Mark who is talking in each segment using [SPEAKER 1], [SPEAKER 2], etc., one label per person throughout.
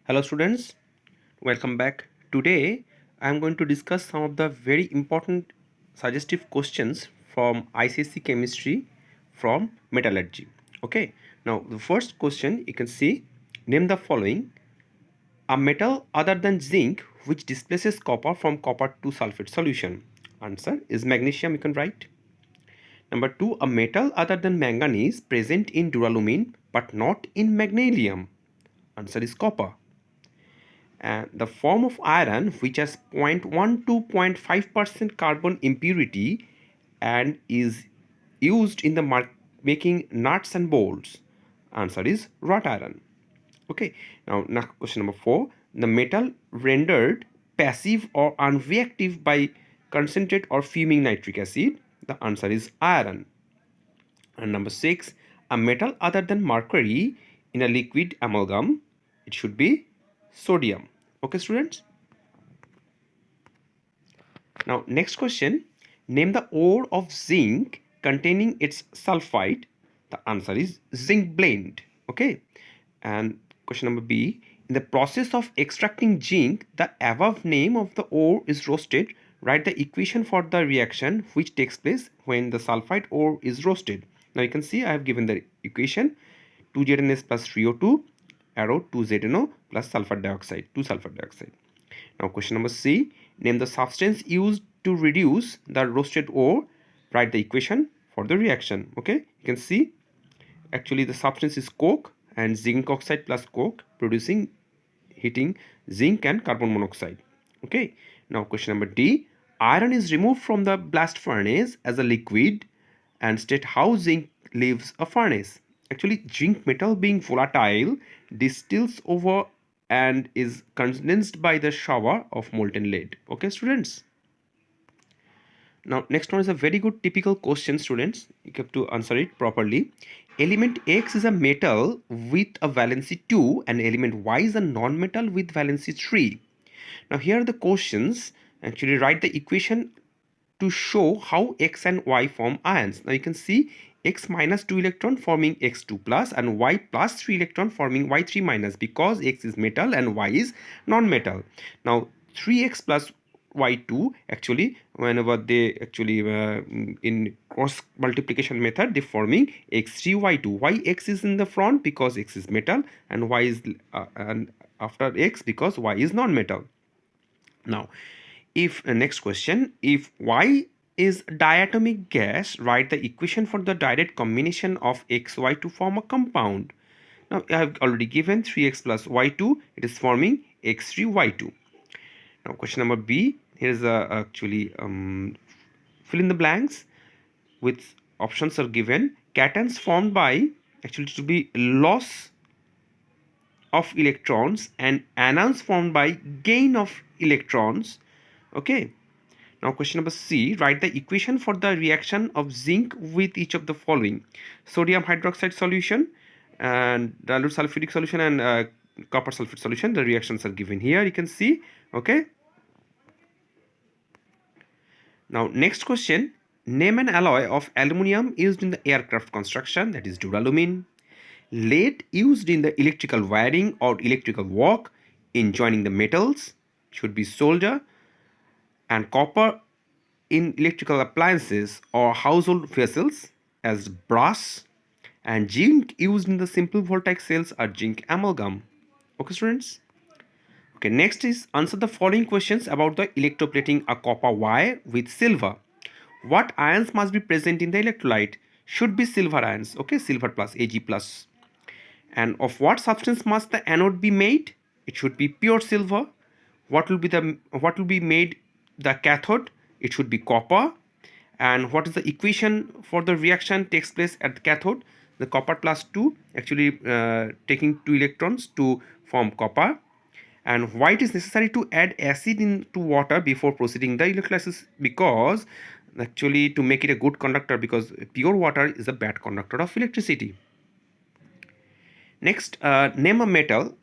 [SPEAKER 1] Hello students, welcome back. Today I am going to discuss some of the very important suggestive questions from ICSE chemistry from metallurgy. Okay, now the first question you can see, name the following: a metal other than zinc which displaces copper from copper to sulfate solution. Answer is magnesium, you can write. Number 2, a metal other than manganese present in duralumin but not in magnesium. Answer is copper. And the form of iron which has 0.1 to 0.5% carbon impurity and is used in the making nuts and bolts. Answer is wrought iron. Okay, now question number 4, the metal rendered passive or unreactive by concentrate or fuming nitric acid. The answer is iron. And number 6, a metal other than mercury in a liquid amalgam, it should be sodium. Okay, students. Now, next question, name the ore of zinc containing its sulfide. The answer is zinc blende. Okay, and question number B, in the process of extracting zinc, the above name of the ore is roasted. Write the equation for the reaction which takes place when the sulfide ore is roasted. Now you can see I have given the equation: 2ZnS plus 3O2 arrow 2ZNO plus sulfur dioxide, 2 sulfur dioxide. Now question number C, name the substance used to reduce the roasted ore. Write the equation for the reaction. Okay, you can see actually the substance is coke and zinc oxide plus coke producing heating zinc and carbon monoxide. Okay, now question number D, iron is removed from the blast furnace as a liquid and state how zinc leaves a furnace. Actually, zinc metal being volatile distills over and is condensed by the shower of molten lead. Okay, students. Now, next one is a very good typical question, students. You have to answer it properly. Element X is a metal with a valency 2 and element Y is a non-metal with valency 3. Now, here are the questions. Actually, write the equation to show how X and Y form ions. Now, you can see X minus 2 electron forming X2 plus and Y plus 3 electron forming Y3 minus, because X is metal and Y is non-metal. Now, 3X plus Y2, actually whenever they actually in cross multiplication method they forming X3 Y2. Why X is in the front? Because X is metal, and Y is and after X because Y is non-metal. Now, if next question, if Y is diatomic gas, write the equation for the direct combination of XY to form a compound. Now I have already given 3x plus y2, it is forming x3y2. Now question number B, here's actually fill in the blanks with options are given. Cations formed by actually to be loss of electrons and anions formed by gain of electrons. Okay, now question number C, write the equation for the reaction of zinc with each of the following: sodium hydroxide solution and dilute sulfuric solution and copper sulfate solution. The reactions are given here, you can see. Okay, now next question, name an alloy of aluminium used in the aircraft construction, that is duralumin. Lead used in the electrical wiring or electrical work in joining the metals, should be solder. And copper in electrical appliances or household vessels as brass. And zinc used in the simple voltaic cells are zinc amalgam. Okay, students. Okay, next is answer the following questions about the electroplating a copper wire with silver. What ions must be present in the electrolyte? Should be silver ions. Okay, silver plus, Ag plus. And of what substance must the anode be made? It should be pure silver. What will be made the cathode? It should be copper. And what is the equation for the reaction takes place at the cathode? The copper plus 2 actually taking 2 electrons to form copper. And why it is necessary to add acid into water before proceeding the electrolysis? Because actually to make it a good conductor, because pure water is a bad conductor of electricity. Next, name a metal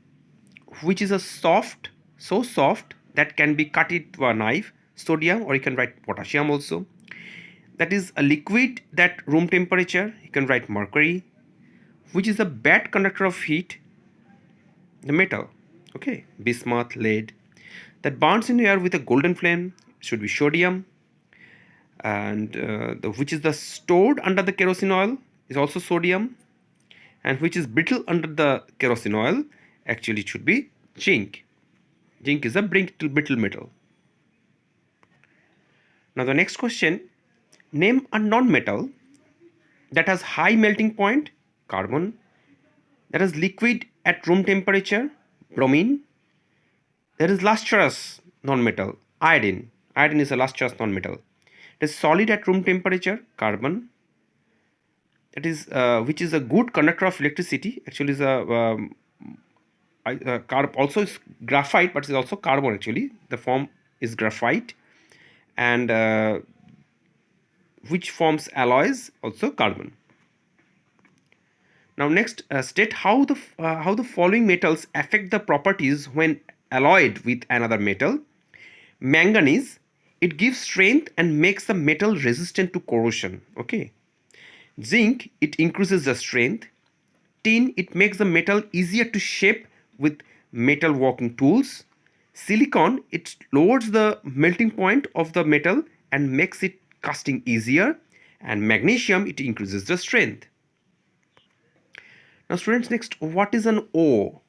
[SPEAKER 1] which is so soft that can be cut it to a knife. Sodium, or you can write potassium also. That is a liquid that room temperature, you can write mercury. Which is a bad conductor of heat? The metal. Okay, bismuth, lead. That burns in the air with a golden flame should be sodium. And which is the stored under the kerosene oil is also sodium. And which is brittle under the kerosene oil actually it should be zinc. Zinc is a brittle metal. Now the next question, name a non-metal that has high melting point, carbon, that is liquid at room temperature, bromine, that is lustrous non-metal, iodine. Iodine is a lustrous non-metal. It is solid at room temperature, carbon. That is which is a good conductor of electricity. Actually, is a also is graphite, but is also carbon. Actually, the form is graphite, and which forms alloys also carbon. Now next, state how the following metals affect the properties when alloyed with another metal. Manganese, it gives strength and makes the metal resistant to corrosion. Okay. Zinc, it increases the strength. Tin, it makes the metal easier to shape with metal working tools. Silicon, it lowers the melting point of the metal and makes it casting easier. And magnesium, it increases the strength. Now students, next, what is an ore?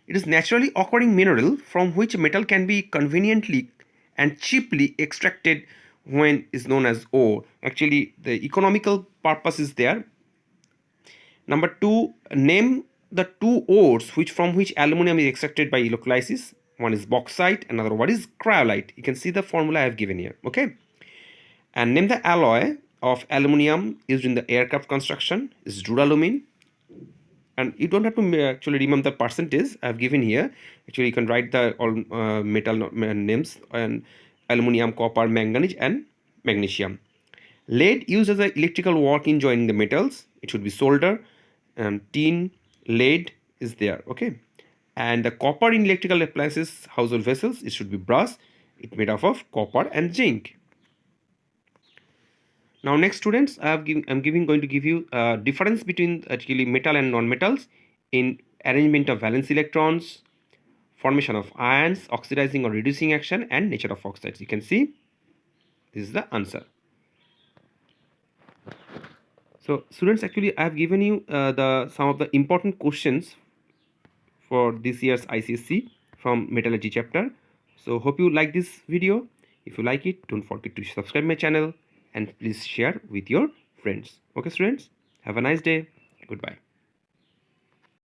[SPEAKER 1] It is naturally occurring mineral from which metal can be conveniently and cheaply extracted when is known as ore. Actually, the economical purpose is there. Number two, name the two ores from which aluminum is extracted by electrolysis. One is bauxite, another one is cryolite. You can see the formula I have given here. Okay. And name the alloy of aluminum used in the aircraft construction is duralumin. And you don't have to actually remember the percentage I have given here. Actually, you can write the all metal names and aluminum, copper, manganese, and magnesium. Lead used as an electrical work in joining the metals. It should be solder. And tin, lead is there. Okay. And the copper in electrical appliances, household vessels, it should be brass. It's made up of copper and zinc. Now next students, I'm going to give you a difference between actually metal and non-metals in arrangement of valence electrons, formation of ions, oxidizing or reducing action, and nature of oxides. You can see this is the answer. So students, actually I have given you some of the important questions for this year's ICSE from metallurgy chapter. So hope you like this video. If you like it, don't forget to subscribe my channel and please share with your friends. Okay students, have a nice day. Goodbye.